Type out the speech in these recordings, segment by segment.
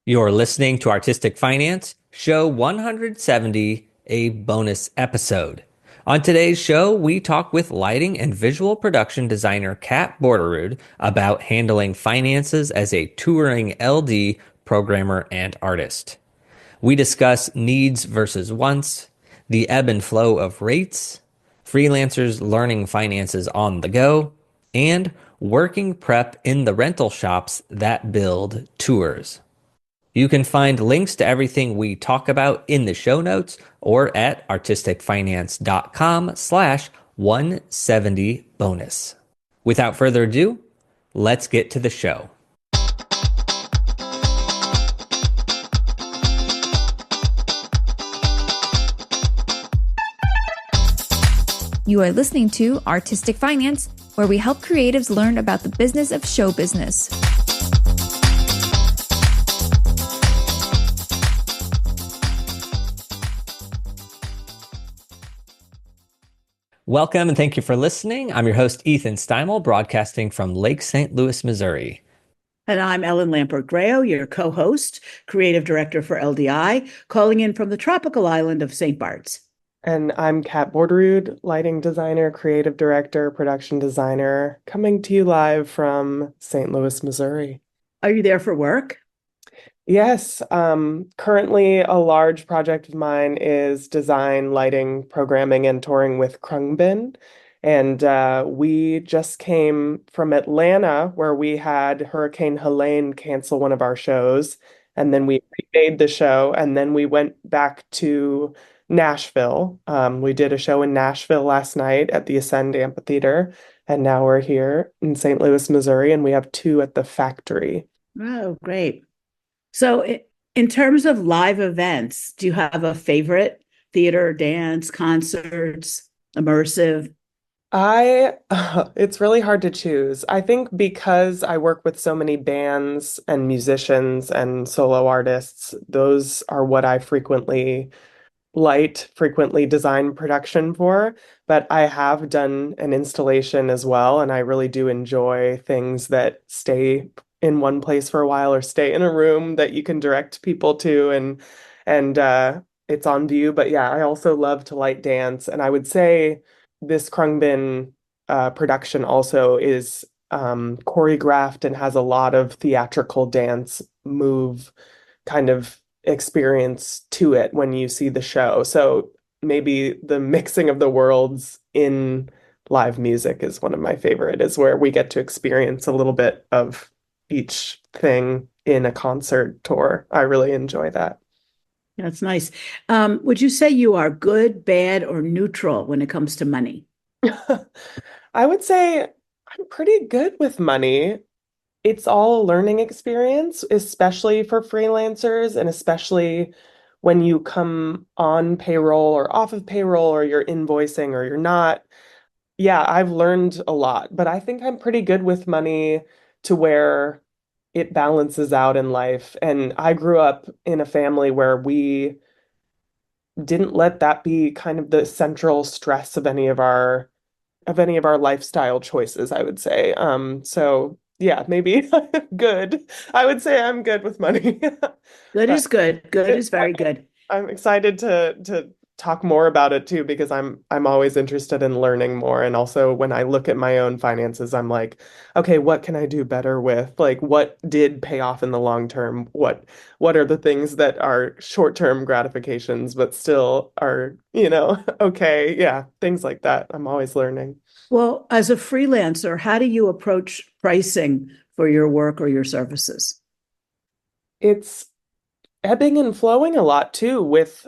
You're listening to Artistic Finance, show 170, a bonus episode. On today's show, we talk with lighting and visual production designer Kat Borderud about handling finances as a touring LD programmer and artist. We discuss needs versus wants, the ebb and flow of rates, freelancers learning finances on the go, and working prep in the rental shops that build tours. You can find links to everything we talk about in the show notes or at artisticfinance.com/170 bonus. Without further ado, let's get to the show. You are listening to Artistic Finance, where we help creatives learn about the business of show business. Welcome and thank you for listening. I'm your host, Ethan Steimel, broadcasting from Lake St. Louis, Missouri. And I'm Ellen Lampert-Gréaux, your co-host, creative director for LDI, calling in from the tropical island of St. Bart's. And I'm Kat Borderud, lighting designer, creative director, production designer, coming to you live from St. Louis, Missouri. Are you there for work? Yes. Currently, a large project of mine is design, lighting, programming, and touring with Krungbin. And we just came from Atlanta, where we had Hurricane Helene cancel one of our shows. And then we remade the show, and then we went back to Nashville. We did a show in Nashville last night at the Ascend Amphitheater, and now we're here in St. Louis, Missouri, and we have two at the Factory. Oh, great. So in terms of live events, do you have a favorite? Theater, dance, concerts, immersive? It's really hard to choose. I think because I work with so many bands and musicians and solo artists, those are what I frequently design production for. But I have done an installation as well, and I really do enjoy things that stay in one place for a while or stay in a room that you can direct people to and it's on view. But yeah, I also love to light dance, and I would say this Krungbin production also is choreographed and has a lot of theatrical dance move kind of experience to it when you see the show. So maybe the mixing of the worlds in live music is one of my favorite, is where we get to experience a little bit of each thing in a concert tour. I really enjoy that. That's nice. Would you say you are good, bad, or neutral when it comes to money? I would say I'm pretty good with money. It's all a learning experience, especially for freelancers, and especially when you come on payroll or off of payroll, or you're invoicing or you're not. Yeah, I've learned a lot, but I think I'm pretty good with money to where it balances out in life. And I grew up in a family where we didn't let that be kind of the central stress of any of our lifestyle choices, I would say. So yeah, maybe good. I would say I'm good with money. Good But is good. Good is very good. I'm excited to talk more about it too, because I'm always interested in learning more. And also when I look at my own finances, I'm like, okay, what can I do better with? Like, what did pay off in the long term? What are the things that are short-term gratifications but still are, okay. Yeah, things like that. I'm always learning. Well, as a freelancer, how do you approach pricing for your work or your services? It's ebbing and flowing a lot too with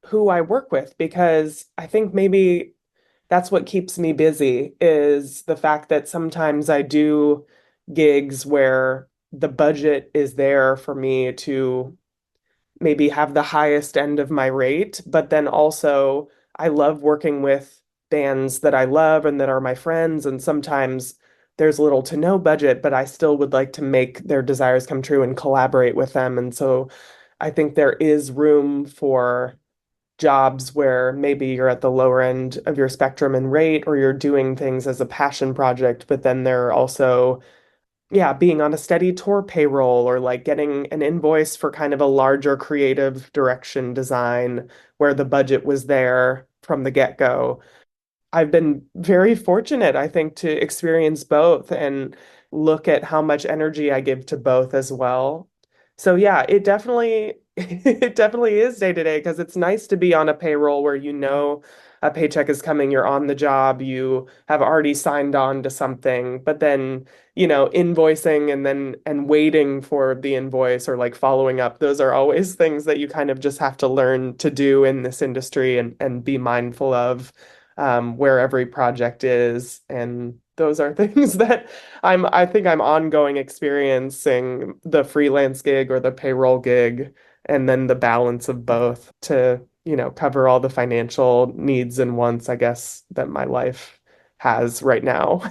who I work with, because I think maybe that's what keeps me busy, is the fact that sometimes I do gigs where the budget is there for me to maybe have the highest end of my rate, but then also I love working with bands that I love and that are my friends, and sometimes there's little to no budget, but I still would like to make their desires come true and collaborate with them. And so I think there is room for jobs where maybe you're at the lower end of your spectrum in rate, or you're doing things as a passion project, but then there are also yeah, being on a steady tour payroll or like getting an invoice for kind of a larger creative direction design where the budget was there from the get-go. I've been very fortunate, I think, to experience both and look at how much energy I give to both as well. So yeah, it definitely it definitely is day to day because it's nice to be on a payroll where you know a paycheck is coming, you're on the job, you have already signed on to something, but then, invoicing and waiting for the invoice or like following up, those are always things that you kind of just have to learn to do in this industry and be mindful of where every project is. And those are things that I think I'm ongoing experiencing the freelance gig or the payroll gig, and then the balance of both to, cover all the financial needs and wants, I guess, that my life has right now.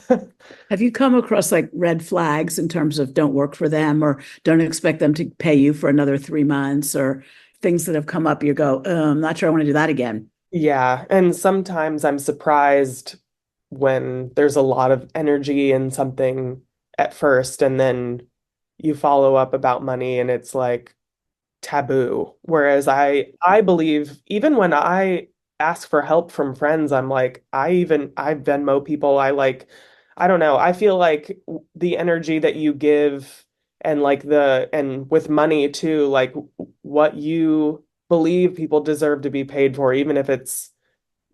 Have you come across like red flags in terms of don't work for them or don't expect them to pay you for another 3 months or things that have come up? You go, I'm not sure I want to do that again. Yeah, and sometimes I'm surprised when there's a lot of energy in something at first, and then you follow up about money and it's like taboo. Whereas I believe even when I ask for help from friends, I'm like, I Venmo people, I don't know. I feel like the energy that you give and like and with money too, like what you believe people deserve to be paid for, even if it's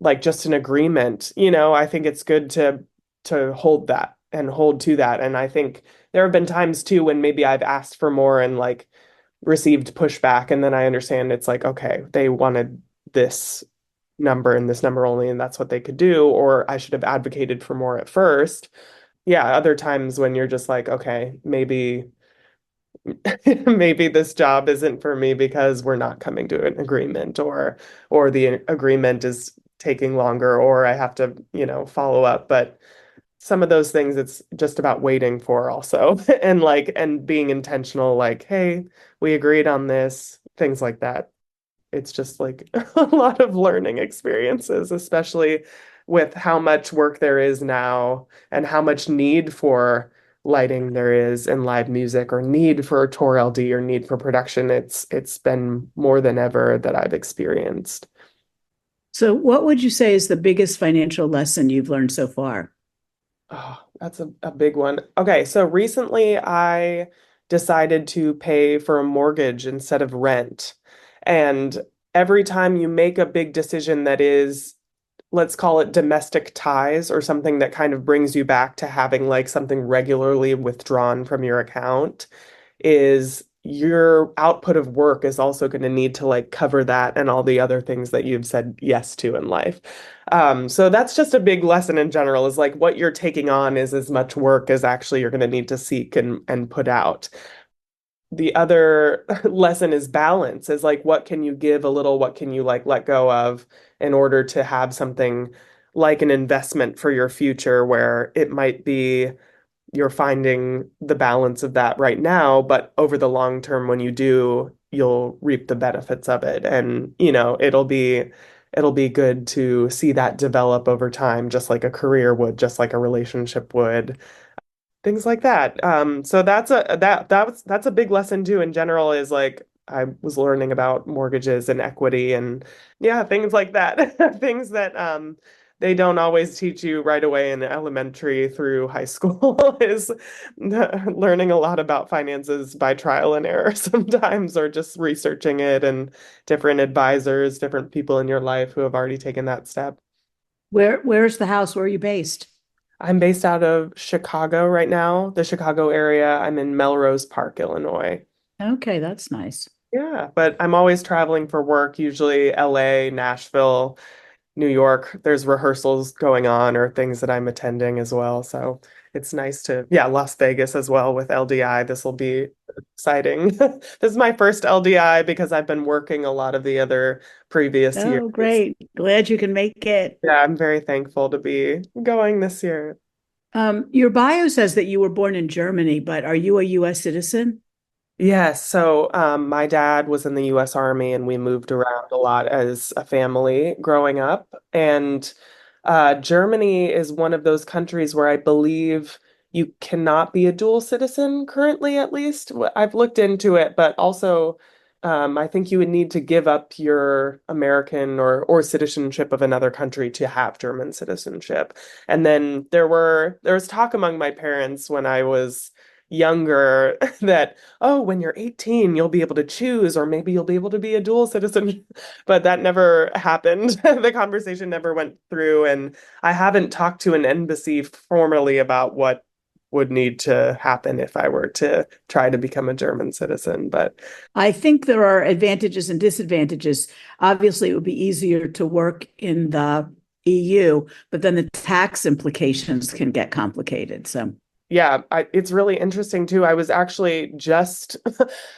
like just an agreement, I think it's good to hold that and hold to that. And I think there have been times too when maybe I've asked for more and like received pushback, and then I understand it's like, okay, they wanted this number and this number only, and that's what they could do, or I should have advocated for more at first. Yeah, other times when you're just like, okay, maybe maybe this job isn't for me because we're not coming to an agreement, or the agreement is taking longer, or I have to, follow up. But some of those things it's just about waiting for also and being intentional, like, hey, we agreed on this, things like that. It's just like a lot of learning experiences, especially with how much work there is now and how much need for lighting there is in live music, or need for tour LD, or need for production. It's been more than ever that I've experienced. So, what would you say is the biggest financial lesson you've learned so far? Oh, that's a big one. Okay, so recently I decided to pay for a mortgage instead of rent. And every time you make a big decision that is, let's call it domestic ties, or something that kind of brings you back to having like something regularly withdrawn from your account, is your output of work is also going to need to like cover that and all the other things that you've said yes to in life. So that's just a big lesson in general, is like what you're taking on is as much work as actually you're going to need to seek and put out. The other lesson is balance, is like what can you give a little, what can you like let go of in order to have something like an investment for your future, where it might be you're finding the balance of that right now, but over the long term, when you do, you'll reap the benefits of it. And, it'll be good to see that develop over time, just like a career would, just like a relationship would, things like that. So that's a big lesson too in general, is like I was learning about mortgages and equity and yeah, things like that. Things that they don't always teach you right away in elementary through high school is learning a lot about finances by trial and error sometimes, or just researching it and different advisors, different people in your life who have already taken that step. Where's the house? Where are you based? I'm based out of Chicago right now, the Chicago area. I'm in Melrose Park, Illinois. Okay, that's nice. Yeah, but I'm always traveling for work, usually LA, Nashville, New York. There's rehearsals going on or things that I'm attending as well. So it's nice to, yeah, Las Vegas as well with LDI. This will be exciting. This is my first LDI because I've been working a lot of the other previous years. Oh, great. Glad you can make it. Yeah, I'm very thankful to be going this year. Your bio says that you were born in Germany, but are you a US citizen? Yes, so my dad was in the US Army, and we moved around a lot as a family growing up. And Germany is one of those countries where I believe you cannot be a dual citizen currently, at least. I've looked into it, but also I think you would need to give up your American or citizenship of another country to have German citizenship. And then there was talk among my parents when I was younger that, oh, when you're 18, you'll be able to choose, or maybe you'll be able to be a dual citizen. But that never happened. The conversation never went through, and I haven't talked to an embassy formally about what would need to happen if I were to try to become a German citizen. But I think there are advantages and disadvantages. Obviously, it would be easier to work in the EU, but then the tax implications can get complicated. So, yeah, it's really interesting too. I was actually just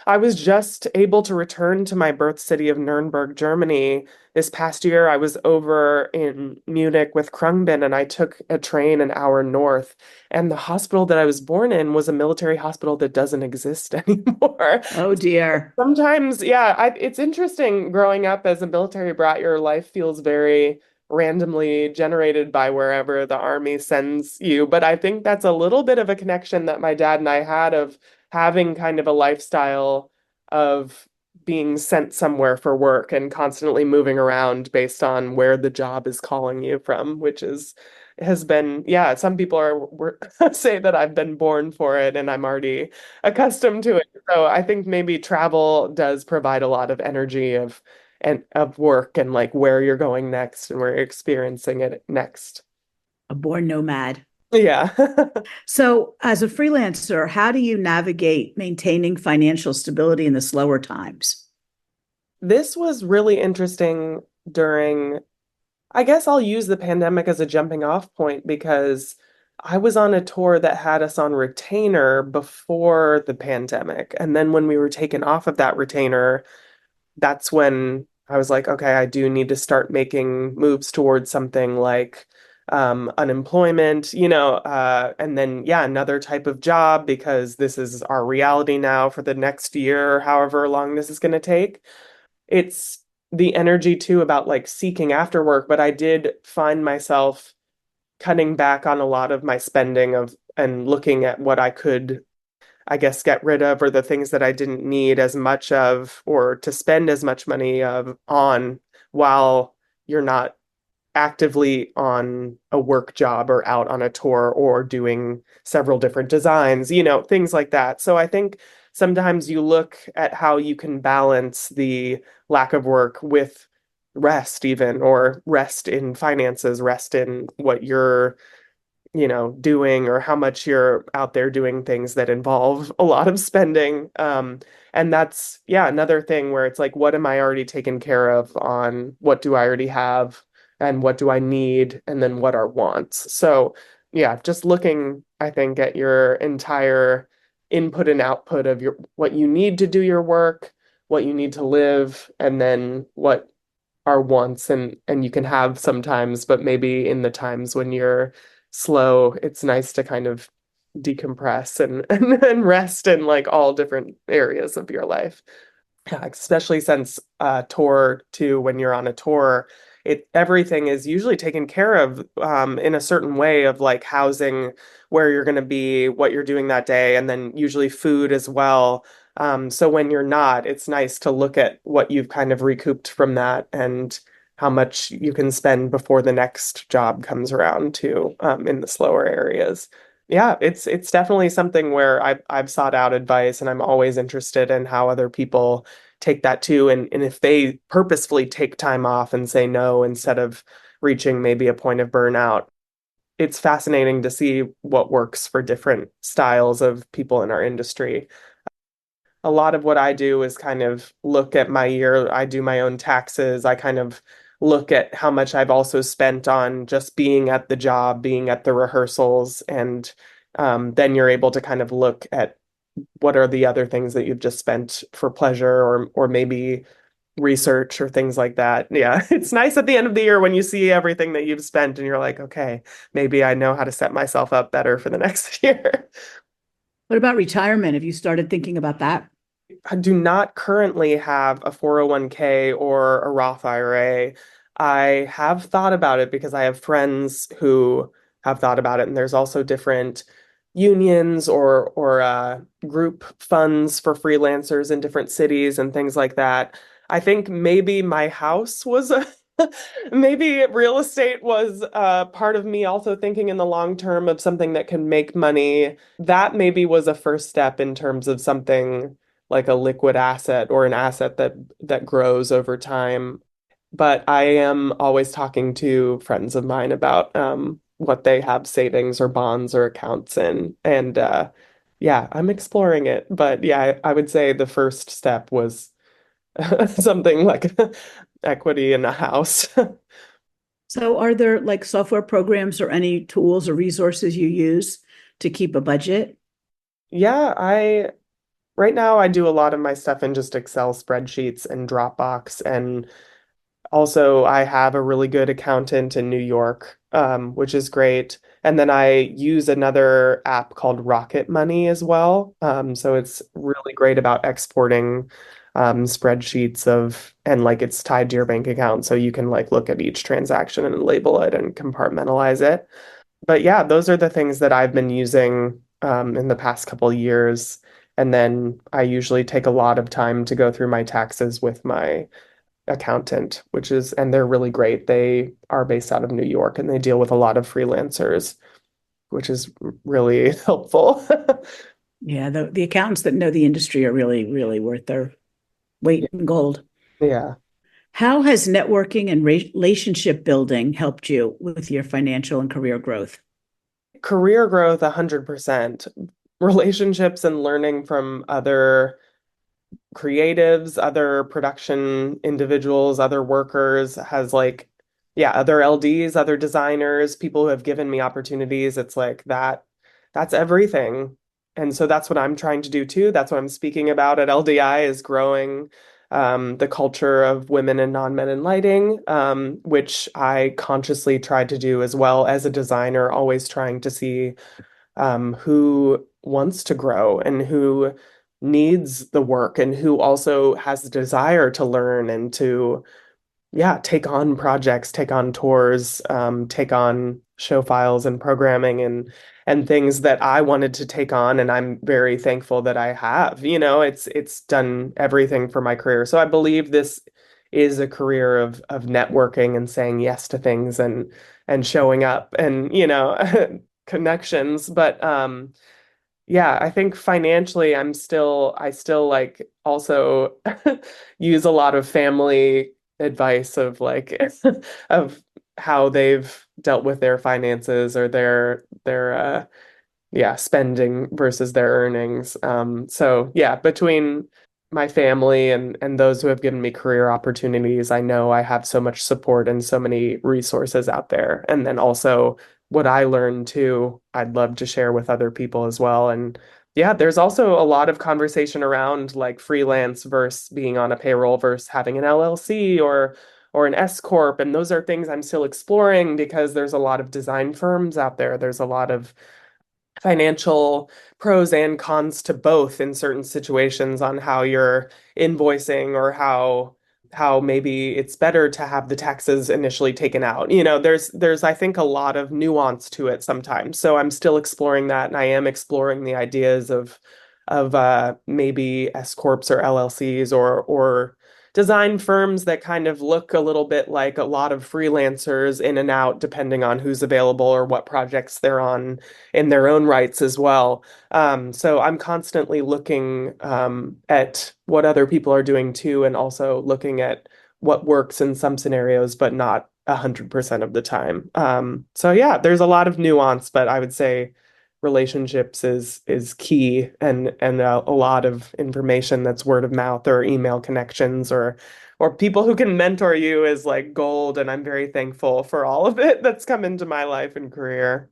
I was just able to return to my birth city of Nuremberg, Germany this past year. I was over in Munich with Krungbin, and I took a train an hour north. And the hospital that I was born in was a military hospital that doesn't exist anymore. oh dear. Sometimes, yeah, it's interesting growing up as a military brat. Your life feels very randomly generated by wherever the army sends you. But I think that's a little bit of a connection that my dad and I had of having kind of a lifestyle of being sent somewhere for work and constantly moving around based on where the job is calling you from, which is has been, yeah, some people say that I've been born for it and I'm already accustomed to it. So I think maybe travel does provide a lot of energy of work and like where you're going next and where you're experiencing it next. A born nomad. Yeah. So, as a freelancer, how do you navigate maintaining financial stability in the slower times? This was really interesting during, I guess I'll use the pandemic as a jumping off point because I was on a tour that had us on retainer before the pandemic. And then when we were taken off of that retainer, that's when I was like, okay, I do need to start making moves towards something like unemployment, and then, yeah, another type of job because this is our reality now for the next year, however long this is going to take. It's the energy too about like seeking after work, but I did find myself cutting back on a lot of my spending of and looking at what I could, I guess, get rid of, or the things that I didn't need as much of or to spend as much money of on while you're not actively on a work job or out on a tour or doing several different designs, things like that. So I think sometimes you look at how you can balance the lack of work with rest, even, or rest in finances, rest in what you're doing or how much you're out there doing things that involve a lot of spending. And that's, yeah, another thing where it's like, what am I already taken care of on what do I already have and what do I need? And then what are wants? So, yeah, just looking, I think, at your entire input and output of what you need to do your work, what you need to live, and then what are wants and you can have sometimes, but maybe in the times when you're slow, it's nice to kind of decompress and rest in like all different areas of your life. Yeah, especially since tour too, when you're on a tour, everything is usually taken care of in a certain way of like housing, where you're going to be, what you're doing that day, and then usually food as well. So when you're not, it's nice to look at what you've kind of recouped from that and how much you can spend before the next job comes around too, in the slower areas. Yeah, it's definitely something where I've sought out advice and I'm always interested in how other people take that too. And if they purposefully take time off and say no instead of reaching maybe a point of burnout, it's fascinating to see what works for different styles of people in our industry. A lot of what I do is kind of look at my year. I do my own taxes. I kind of look at how much I've also spent on just being at the job, being at the rehearsals, and then you're able to kind of look at what are the other things that you've just spent for pleasure or maybe research or things like that. Yeah, it's nice at the end of the year when you see everything that you've spent and you're like, okay, maybe I know how to set myself up better for the next year. What about retirement? Have you started thinking about that? I do not currently have a 401k or a Roth IRA. I have thought about it because I have friends who have thought about it, and there's also different unions or group funds for freelancers in different cities and things like that. I think maybe my house was a maybe real estate was part of me also thinking in the long term of something that can make money. That maybe was a first step in terms of something like a liquid asset or an asset that grows over time. But I am always talking to friends of mine about what they have savings or bonds or accounts in. And yeah, I'm exploring it. But yeah, I would say the first step was something like equity in a house. So are there like software programs or any tools or resources you use to keep a budget? Yeah, I right now I do a lot of my stuff in just Excel spreadsheets and Dropbox. And also, I have a really good accountant in New York, which is great. And then I use another app called Rocket Money as well. So it's really great about exporting spreadsheets of, and like it's tied to your bank account. So you can like look at each transaction and label it and compartmentalize it. But yeah, those are the things that I've been using in the past couple of years. And then I usually take a lot of time to go through my taxes with my accountant, and they're really great. They are based out of New York and they deal with a lot of freelancers, which is really helpful. Yeah, the accountants that know the industry are really, really worth their weight in gold. Yeah. How has networking and relationship building helped you with your financial and career growth? Career growth, 100%. Relationships and learning from other creatives, other production individuals, other workers, has like, yeah, other LDs, other designers, people who have given me opportunities. It's like that's everything. And so that's what I'm trying to do too. That's what I'm speaking about at LDI is growing the culture of women and non-men in lighting, which I consciously tried to do as well as a designer, always trying to see who wants to grow and who needs the work and who also has the desire to learn and to, yeah, take on projects, take on tours, take on show files and programming and things that I wanted to take on. And I'm very thankful that I have. It's done everything for my career. So I believe this is a career of networking and saying yes to things and showing up and connections. But yeah, I think financially I still like also use a lot of family advice of like of how they've dealt with their finances or their yeah, spending versus their earnings. So yeah, between my family and those who have given me career opportunities, I know I have so much support and so many resources out there. And then also what I learned too, I'd love to share with other people as well. And yeah, there's also a lot of conversation around like freelance versus being on a payroll versus having an LLC or an S corp, and those are things I'm still exploring because there's a lot of design firms out there. There's a lot of financial pros and cons to both in certain situations on how you're invoicing or how maybe it's better to have the taxes initially taken out. There's I think a lot of nuance to it sometimes. So I'm still exploring that and I am exploring the ideas of maybe S corps or LLCs or design firms that kind of look a little bit like a lot of freelancers in and out, depending on who's available or what projects they're on in their own rights as well. So I'm constantly looking at what other people are doing too, and also looking at what works in some scenarios, but not 100% of the time. So yeah, there's a lot of nuance, but I would say relationships is key and a lot of information that's word of mouth or email connections or people who can mentor you is like gold, and I'm very thankful for all of it that's come into my life and career.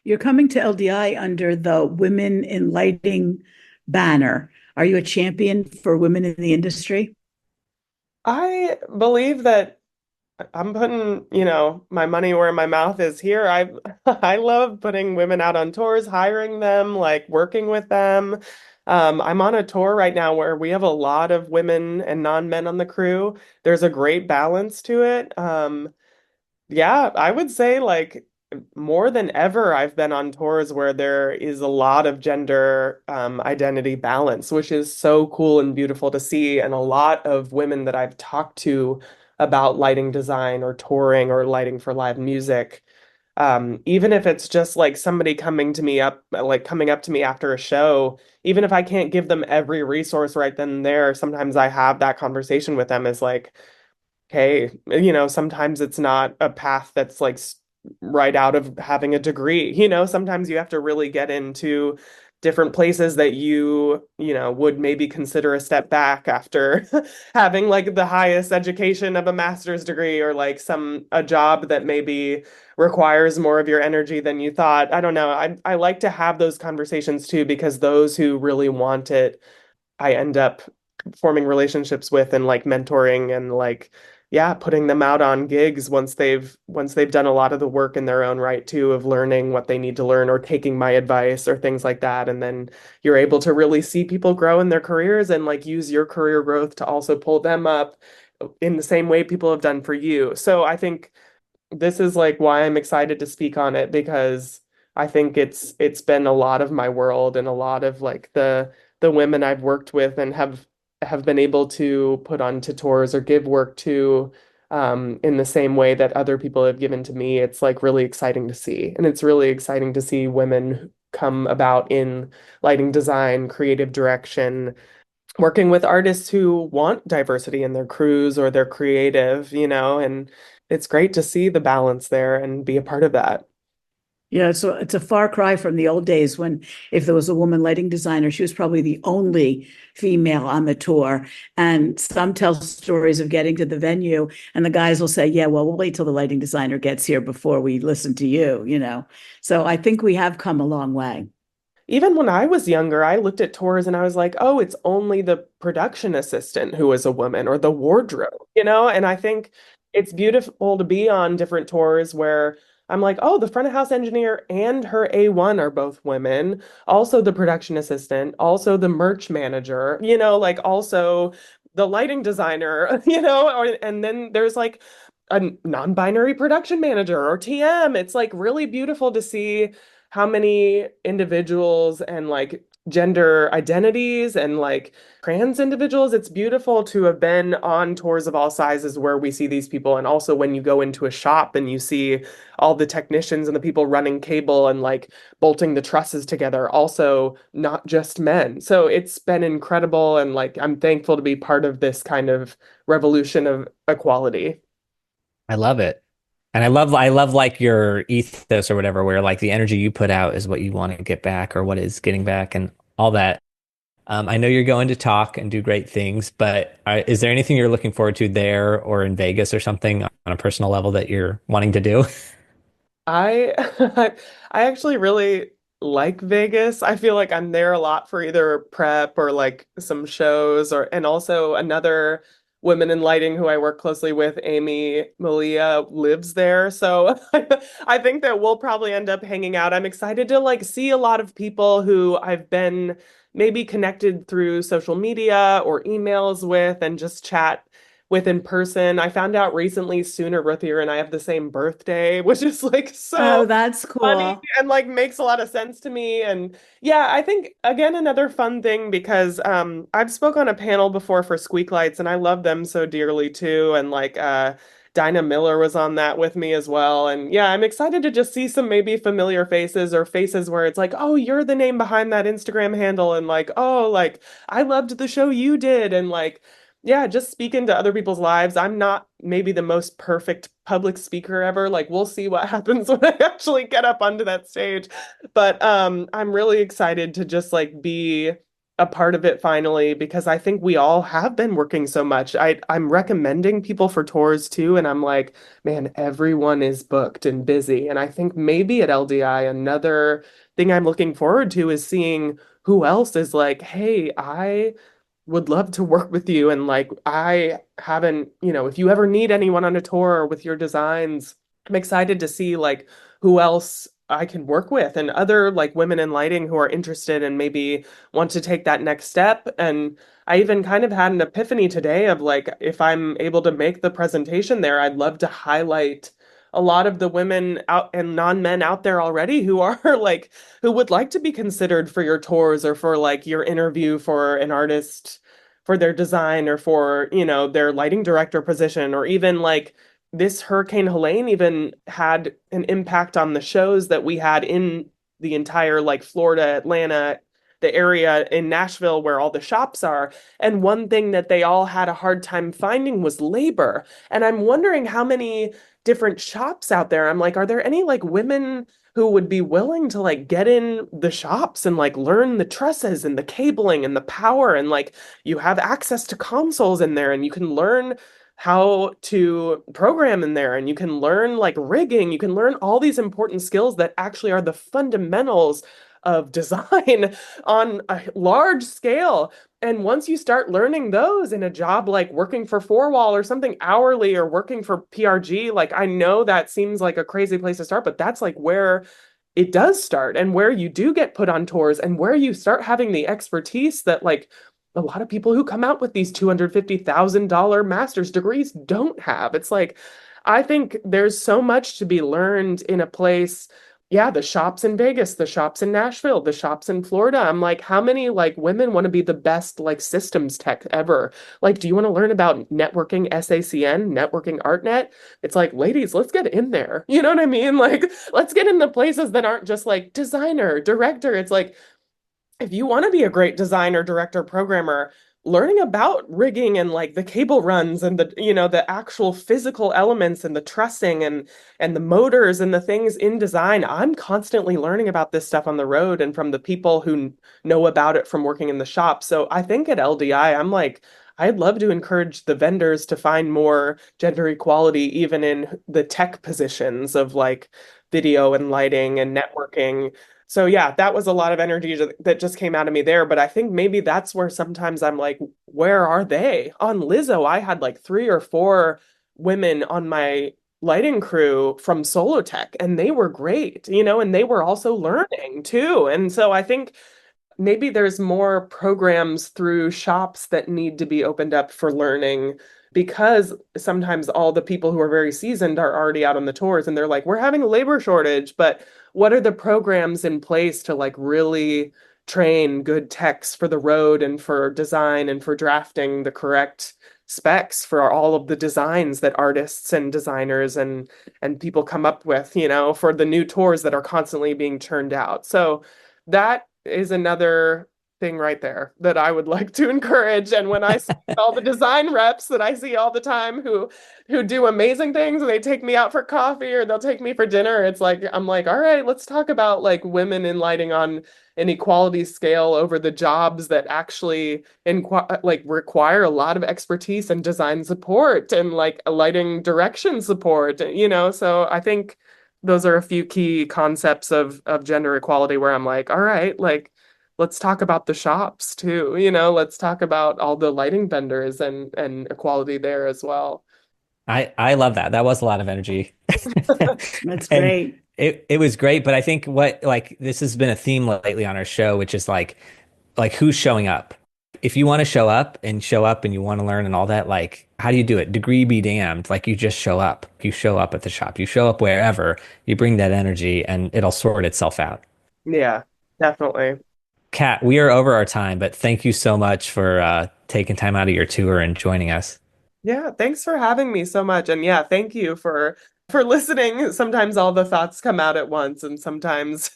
You're coming to LDI under the Women in Lighting banner. Are you a champion for women in the industry? I believe that I'm putting, my money where my mouth is here. I love putting women out on tours, hiring them, like working with them. I'm on a tour right now where we have a lot of women and non-men on the crew. There's a great balance to it. Yeah, I would say like more than ever, I've been on tours where there is a lot of gender identity balance, which is so cool and beautiful to see. And a lot of women that I've talked to about lighting design or touring or lighting for live music, even if it's just like somebody coming up to me after a show, even if I can't give them every resource right then and there, sometimes I have that conversation with them as like, hey, sometimes it's not a path that's like right out of having a degree. Sometimes you have to really get into different places that would maybe consider a step back after having like the highest education of a master's degree or like a job that maybe requires more of your energy than you thought. I don't know. I like to have those conversations too, because those who really want it, I end up forming relationships with and like mentoring and like, yeah, putting them out on gigs once they've done a lot of the work in their own right too, of learning what they need to learn or taking my advice or things like that. And then you're able to really see people grow in their careers and like use your career growth to also pull them up in the same way people have done for you. So I think this is like why I'm excited to speak on it, because I think it's been a lot of my world and a lot of like the women I've worked with and have been able to put onto tours or give work to, in the same way that other people have given to me. It's like really exciting to see. And it's really exciting to see women come about in lighting design, creative direction, working with artists who want diversity in their crews or their creative, and it's great to see the balance there and be a part of that. Yeah, so it's a far cry from the old days when if there was a woman lighting designer, she was probably the only female on the tour. And some tell stories of getting to the venue and the guys will say, yeah, well, we'll wait till the lighting designer gets here before we listen to you. So I think we have come a long way. Even when I was younger, I looked at tours and I was like, oh, it's only the production assistant who is a woman or the wardrobe. And I think it's beautiful to be on different tours where I'm like, oh, the front of house engineer and her A1 are both women. Also the production assistant, also the merch manager, like also the lighting designer, and then there's like a non-binary production manager or TM. It's like really beautiful to see how many individuals and like gender identities and like trans individuals. It's beautiful to have been on tours of all sizes where we see these people. And also when you go into a shop and you see all the technicians and the people running cable and like bolting the trusses together, also not just men. So it's been incredible. And like, I'm thankful to be part of this kind of revolution of equality. I love it. And I love like your ethos or whatever, where like the energy you put out is what you want to get back or what is getting back and all that. I know you're going to talk and do great things, but is there anything you're looking forward to there or in Vegas or something on a personal level that you're wanting to do? I I actually really like Vegas. I feel like I'm there a lot for either prep or like some shows and also another women in lighting who I work closely with, Amy Malia, lives there. So I think that we'll probably end up hanging out. I'm excited to like see a lot of people who I've been maybe connected through social media or emails with and just chat with in person. I found out recently Sooner Ruthier and I have the same birthday, which is like Oh, so that's funny cool. and like makes a lot of sense to me. And yeah, I think again another fun thing because I've spoke on a panel before for Squeak Lights and I love them so dearly too. And like Dinah Miller was on that with me as well. And yeah, I'm excited to just see some maybe familiar faces or faces where it's like, oh, you're the name behind that Instagram handle, and like, oh, like I loved the show you did, and like yeah, just speak into other people's lives. I'm not maybe the most perfect public speaker ever. Like we'll see what happens when I actually get up onto that stage. But I'm really excited to just like be a part of it finally because I think we all have been working so much. I'm recommending people for tours too, and I'm like, man, everyone is booked and busy. And I think maybe at LDI, another thing I'm looking forward to is seeing who else is like, hey, I would love to work with you. And like, I haven't, if you ever need anyone on a tour with your designs, I'm excited to see like who else I can work with and other like women in lighting who are interested and maybe want to take that next step. And I even kind of had an epiphany today of like, if I'm able to make the presentation there, I'd love to highlight a lot of the women out and non-men out there already who are like who would like to be considered for your tours or for like your interview for an artist for their design or for, their lighting director position, or even like this Hurricane Helene even had an impact on the shows that we had in the entire like Florida, Atlanta, the area in Nashville where all the shops are. And one thing that they all had a hard time finding was labor. And I'm wondering how many different shops out there. I'm like, are there any like women who would be willing to like get in the shops and like learn the trusses and the cabling and the power, and like you have access to consoles in there and you can learn how to program in there, and you can learn like rigging, you can learn all these important skills that actually are the fundamentals of design on a large scale. And once you start learning those in a job like working for Four Wall or something hourly, or working for PRG, like I know that seems like a crazy place to start, but that's like where it does start, and where you do get put on tours, and where you start having the expertise that like a lot of people who come out with these $250,000 master's degrees don't have. It's like, I think there's so much to be learned in a place. Yeah, the shops in Vegas, the shops in Nashville, the shops in Florida. I'm like, how many like women want to be the best like systems tech ever? Like, do you want to learn about networking SACN, networking ArtNet? It's like, ladies, let's get in there. You know what I mean? Like, let's get in the places that aren't just like designer, director. It's like, if you want to be a great designer, director, programmer, learning about rigging and like the cable runs and the actual physical elements and the trussing and the motors and the things in design. I'm constantly learning about this stuff on the road and from the people who know about it from working in the shop. So I think at LDI, I'm like, I'd love to encourage the vendors to find more gender equality, even in the tech positions of like video and lighting and networking. So yeah, that was a lot of energy that just came out of me there. But I think maybe that's where sometimes I'm like, where are they? On Lizzo, I had like 3 or 4 women on my lighting crew from Solotech, and they were great, and they were also learning too. And so I think maybe there's more programs through shops that need to be opened up for learning, because sometimes all the people who are very seasoned are already out on the tours and they're like, we're having a labor shortage, but what are the programs in place to like really train good techs for the road and for design and for drafting the correct specs for all of the designs that artists and designers and people come up with, for the new tours that are constantly being churned out. So that is another thing right there that I would like to encourage. And when I see all the design reps that I see all the time who do amazing things, and they take me out for coffee or they'll take me for dinner, it's like I'm like, all right, let's talk about like women in lighting on an equality scale over the jobs that actually like require a lot of expertise and design support and like lighting direction support, So I think those are a few key concepts of gender equality where I'm like, all right, like let's talk about the shops too, let's talk about all the lighting vendors and equality there as well. I love that. That was a lot of energy. That's And great. it was great, but I think what like this has been a theme lately on our show, which is like who's showing up. If you want to show up and you want to learn and all that, like how do you do it? Degree be damned. Like you just show up. You show up at the shop. You show up wherever. You bring that energy and it'll sort itself out. Yeah, definitely. Kat, we are over our time, but thank you so much for taking time out of your tour and joining us. Yeah, thanks for having me so much. And yeah, thank you for listening. Sometimes all the thoughts come out at once, and sometimes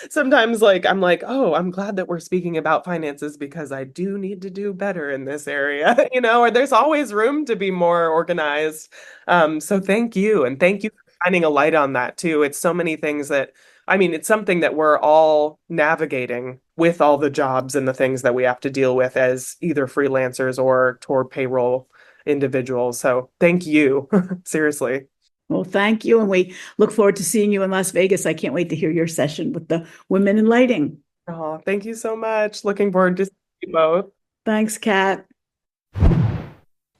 sometimes like I'm like, "Oh, I'm glad that we're speaking about finances because I do need to do better in this area." Or there's always room to be more organized. So thank you, and thank you for shining a light on that too. It's so many things that I mean, it's something that we're all navigating with all the jobs and the things that we have to deal with as either freelancers or toward payroll individuals. So thank you. Seriously. Well, thank you. And we look forward to seeing you in Las Vegas. I can't wait to hear your session with the women in lighting. Oh, thank you so much. Looking forward to seeing you both. Thanks, Kat.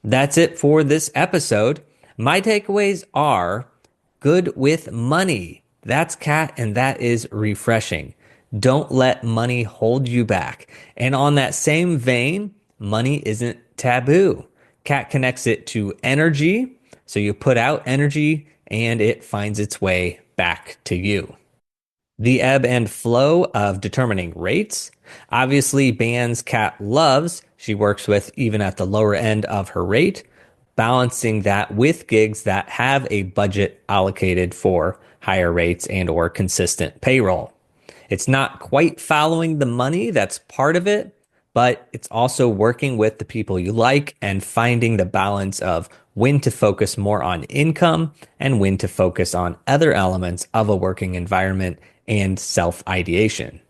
That's it for this episode. My takeaways are good with money. That's Kat, and that is refreshing. Don't let money hold you back. And on that same vein, money isn't taboo. Kat connects it to energy. So you put out energy and it finds its way back to you. The ebb and flow of determining rates. Obviously, bands Kat loves, she works with even at the lower end of her rate, balancing that with gigs that have a budget allocated for higher rates and or consistent payroll. It's not quite following the money, that's part of it, but it's also working with the people you like and finding the balance of when to focus more on income and when to focus on other elements of a working environment and self-ideation.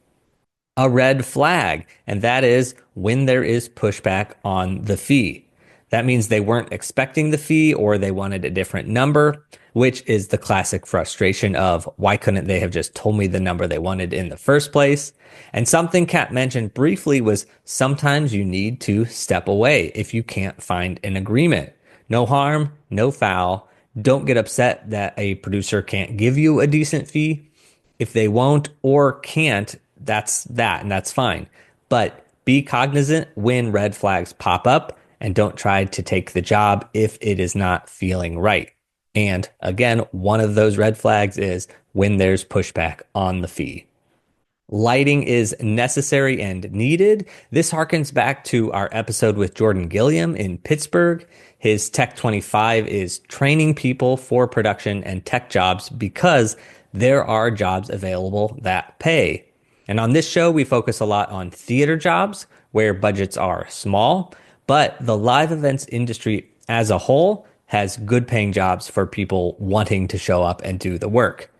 A red flag, and that is when there is pushback on the fee. That means they weren't expecting the fee or they wanted a different number, which is the classic frustration of why couldn't they have just told me the number they wanted in the first place? And something Kat mentioned briefly was sometimes you need to step away if you can't find an agreement. No harm, no foul. Don't get upset that a producer can't give you a decent fee. If they won't or can't, that's that, and that's fine. But be cognizant when red flags pop up and don't try to take the job if it is not feeling right. And again, one of those red flags is when there's pushback on the fee. Lighting is necessary and needed. This harkens back to our episode with Jordan Gilliam in Pittsburgh. His Tech 25 is training people for production and tech jobs because there are jobs available that pay. And on this show, we focus a lot on theater jobs where budgets are small, but the live events industry as a whole has good paying jobs for people wanting to show up and do the work.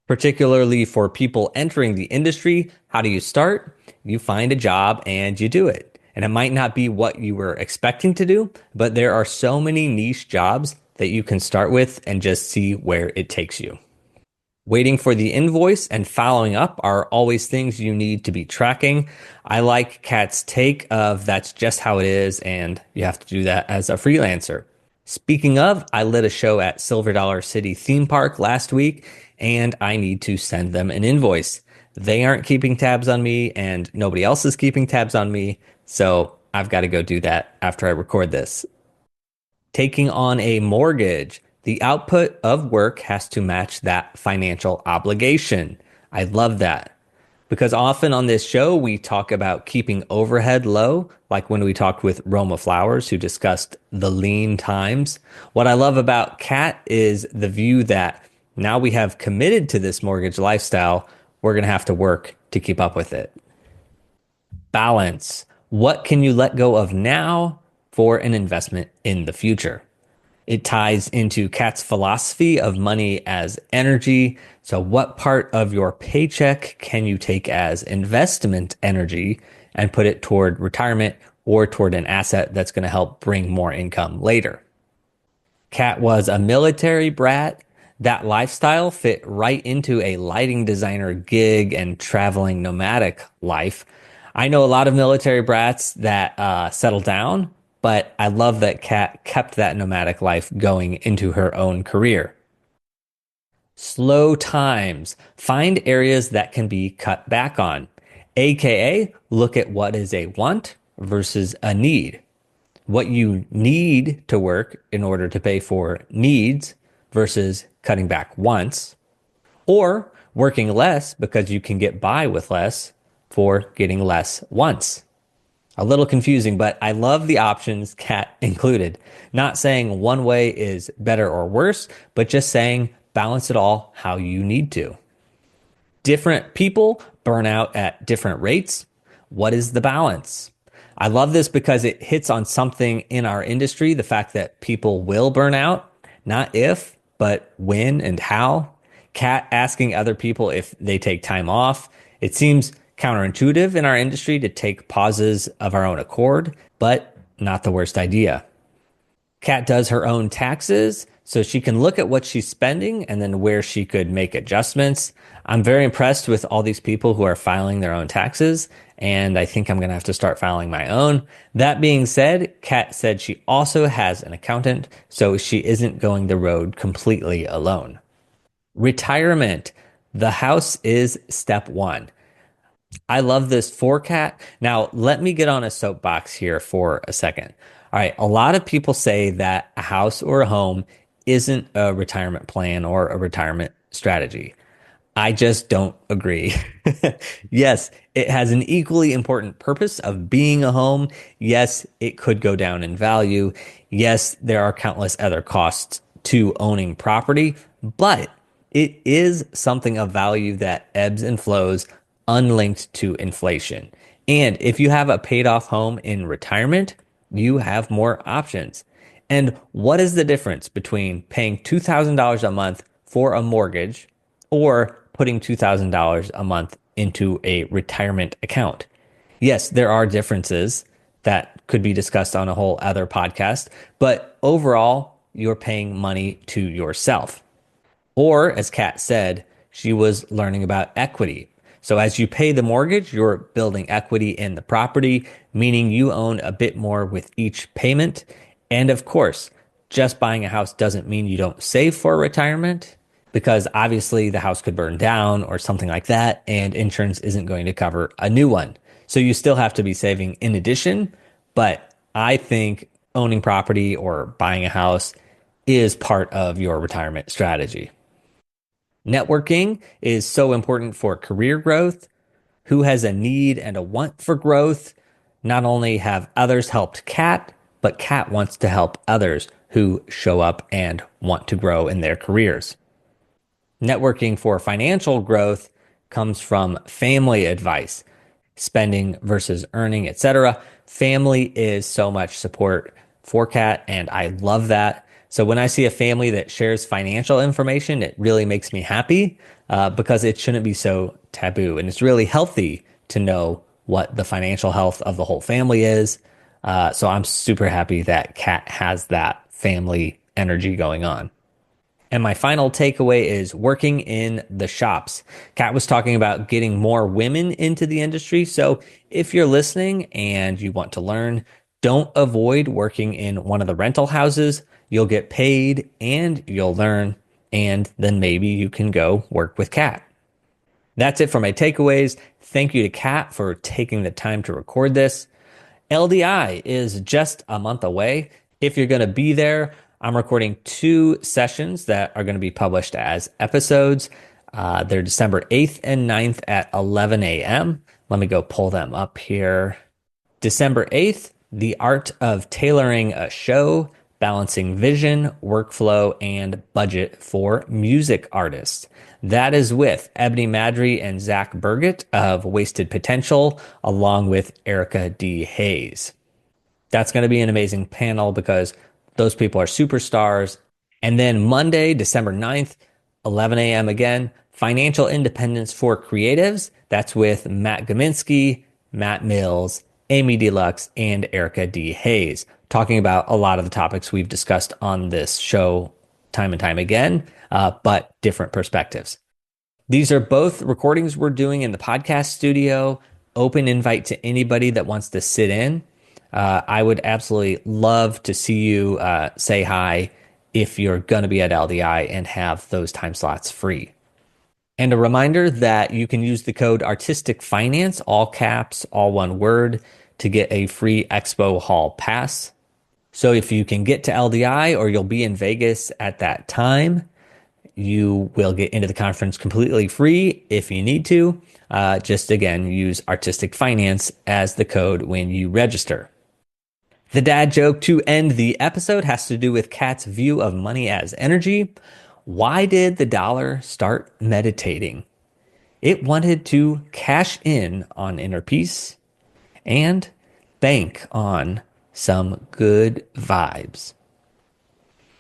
Particularly for people entering the industry, how do you start? You find a job and you do it. And it might not be what you were expecting to do, but there are so many niche jobs that you can start with and just see where it takes you. Waiting for the invoice and following up are always things you need to be tracking. I like Kat's take of that's just how it is, and you have to do that as a freelancer. Speaking of, I lit a show at Silver Dollar City Theme Park last week, and I need to send them an invoice. They aren't keeping tabs on me, and nobody else is keeping tabs on me, so I've got to go do that after I record this. Taking on a mortgage. The output of work has to match that financial obligation. I love that. Because often on this show, we talk about keeping overhead low, like when we talked with Roma Flowers, who discussed the lean times. What I love about Kat is the view that now we have committed to this mortgage lifestyle, we're going to have to work to keep up with it. Balance. What can you let go of now for an investment in the future? It ties into Kat's philosophy of money as energy. So what part of your paycheck can you take as investment energy and put it toward retirement or toward an asset that's going to help bring more income later? Kat was a military brat. That lifestyle fit right into a lighting designer gig and traveling nomadic life. I know a lot of military brats that settle down, but I love that Kat kept that nomadic life going into her own career. Slow times. Find areas that can be cut back on, aka look at what is a want versus a need. What you need to work in order to pay for needs versus cutting back wants, or working less because you can get by with less for getting less wants. A little confusing, but I love the options Kat included. Not saying one way is better or worse, but just saying balance it all how you need to. Different people burn out at different rates. What is the balance? I love this because it hits on something in our industry, the fact that people will burn out, not if, but when and how. Kat asking other people if they take time off. It seems counterintuitive in our industry to take pauses of our own accord, but not the worst idea. Kat does her own taxes, so she can look at what she's spending and then where she could make adjustments. I'm very impressed with all these people who are filing their own taxes, and I think I'm going to have to start filing my own. That being said, Kat said she also has an accountant, so she isn't going the road completely alone. Retirement. The house is step one. I love this for Kat. Now, let me get on a soapbox here for a second. All right, a lot of people say that a house or a home isn't a retirement plan or a retirement strategy. I just don't agree. Yes, it has an equally important purpose of being a home. Yes, it could go down in value. Yes, there are countless other costs to owning property, but it is something of value that ebbs and flows unlinked to inflation. And if you have a paid off home in retirement, you have more options. And what is the difference between paying $2,000 a month for a mortgage or putting $2,000 a month into a retirement account? Yes, there are differences that could be discussed on a whole other podcast, but overall, you're paying money to yourself. Or, as Kat said, she was learning about equity. So as you pay the mortgage, you're building equity in the property, meaning you own a bit more with each payment. And of course, just buying a house doesn't mean you don't save for retirement, because obviously the house could burn down or something like that, and insurance isn't going to cover a new one. So you still have to be saving in addition, but I think owning property or buying a house is part of your retirement strategy. Networking is so important for career growth. Who has a need and a want for growth? Not only have others helped Kat, but Kat wants to help others who show up and want to grow in their careers. Networking for financial growth comes from family advice, spending versus earning, etc. Family is so much support for Kat, and I love that. So when I see a family that shares financial information, it really makes me happy because it shouldn't be so taboo. And it's really healthy to know what the financial health of the whole family is. So I'm super happy that Kat has that family energy going on. And my final takeaway is working in the shops. Kat was talking about getting more women into the industry. So if you're listening and you want to learn, don't avoid working in one of the rental houses. You'll get paid and you'll learn, and then maybe you can go work with Kat. That's it for my takeaways. Thank you to Kat for taking the time to record this. LDI is just a month away. If you're going to be there, I'm recording 2 sessions that are going to be published as episodes. They're December 8th and 9th at 11 a.m. Let me go pull them up here. December 8th, The Art of Tailoring a Show, Balancing Vision, Workflow, and Budget for Music Artists. That is with Ebony Madry and Zach Burgett of Wasted Potential, along with Erica D. Hayes. That's going to be an amazing panel because those people are superstars. And then Monday, December 9th, 11 a.m. again, Financial Independence for Creatives. That's with Matt Gaminsky, Matt Mills, Amy Deluxe, and Erica D. Hayes, talking about a lot of the topics we've discussed on this show time and time again, but different perspectives. These are both recordings we're doing in the podcast studio. Open invite to anybody that wants to sit in. I would absolutely love to see you say hi if you're going to be at LDI and have those time slots free. And a reminder that you can use the code Artistic Finance, all caps, all one word, to get a free Expo Hall pass. So if you can get to LDI or you'll be in Vegas at that time, you will get into the conference completely free if you need to. Just again, use Artistic Finance as the code when you register. The dad joke to end the episode has to do with Kat's view of money as energy. Why did the dollar start meditating? It wanted to cash in on inner peace and bank on some good vibes.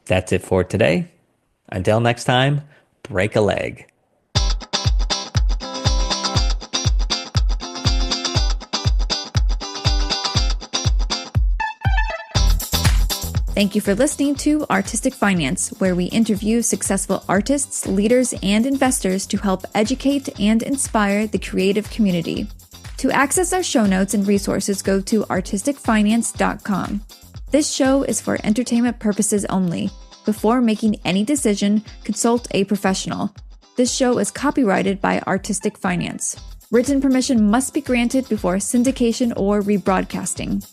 That's it for today. Until next time, break a leg. Thank you for listening to Artistic Finance, where we interview successful artists, leaders, and investors to help educate and inspire the creative community. To access our show notes and resources, go to artisticfinance.com. This show is for entertainment purposes only. Before making any decision, consult a professional. This show is copyrighted by Artistic Finance. Written permission must be granted before syndication or rebroadcasting.